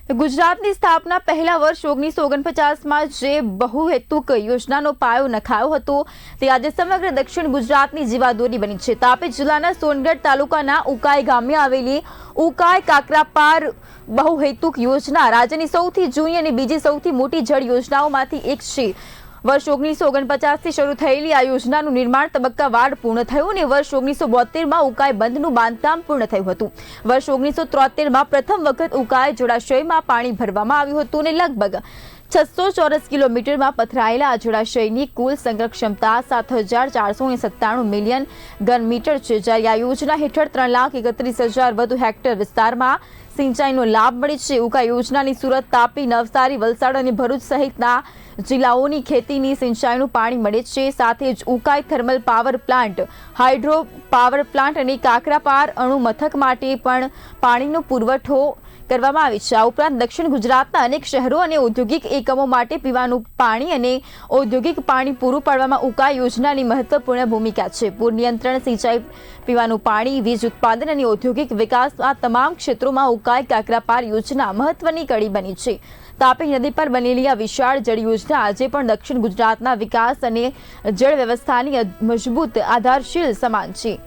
ગુજરાતની સ્થાપના પહેલા વર્ષ 1949માં જે બહુહેતુક યોજનાનો પાયો નખાયો હતો તે આજે સમગ્ર દક્ષિણ ગુજરાતની જીવાદોરી બની છે। તાપી જિલ્લાના સોનગઢ તાલુકાના ઉકાઈ ગામે આવેલી ઉકાઈ કાકરાપાર બહુહેતુક યોજના રાજ્યની સૌથી જૂની અને બીજી સૌથી મોટી જળ યોજનાઓમાંથી એક છે। વર્ષ 1949થી શરૂ થયેલી આ યોજનાનું નિર્માણ તબક્કાવાર પૂર્ણ થયું અને વર્ષ 1972માં ઉકાઈ બંધનું બાંધકામ પૂર્ણ થયું હતું। વર્ષ 1973માં પ્રથમ વખત ઉકાઈ જળાશયમાં પાણી ભરવામાં આવ્યું હતું અને લગભગ 600 ચોરસ કિલોમીટરમાં પથરાયેલા આ જળાશયની કુલ સંગ્રહ ક્ષમતા 7497 મિલિયન ઘન મીટર છે। જ્યારે આ યોજના હેઠળ 3,31,000 વધુ હેક્ટર વિસ્તારમાં સિંચાઈનો લાભ મળે છે। ઉકાઈ યોજનાની સુરત, તાપી, નવસારી, વલસાડ અને ભરૂચ સહિતના જિલ્લાઓની ખેતીની સિંચાઈનું પાણી મળે છે। સાથે જ Ukai thermal power plant, hydro power plant અને કાકરાપાર અણુ મથક માટે પણ પાણીનો પુરવઠો કરવામાં આવે છે। આ ઉપરાંત દક્ષિણ ગુજરાતના અનેક શહેરો અને ઔદ્યોગિક એકમો માટે પીવાનું પાણી અને ઔદ્યોગિક પાણી પૂરું પાડવામાં ઉકાઈ યોજનાની મહત્વપૂર્ણ ભૂમિકા છે। પૂર નિયંત્રણ, સિંચાઈ, પીવાનું પાણી, વીજ ઉત્પાદન અને ઔદ્યોગિક વિકાસ આ તમામ ક્ષેત્રોમાં ઉકાઈ કાકરાપાર યોજના મહત્વની કડી બની છે। તાપી નદી પર બનેલી આ વિશાળ જળ યોજના આજે પણ દક્ષિણ ગુજરાતના વિકાસ અને જળ વ્યવસ્થાની મજબૂત આધારશીલ સમાન છે।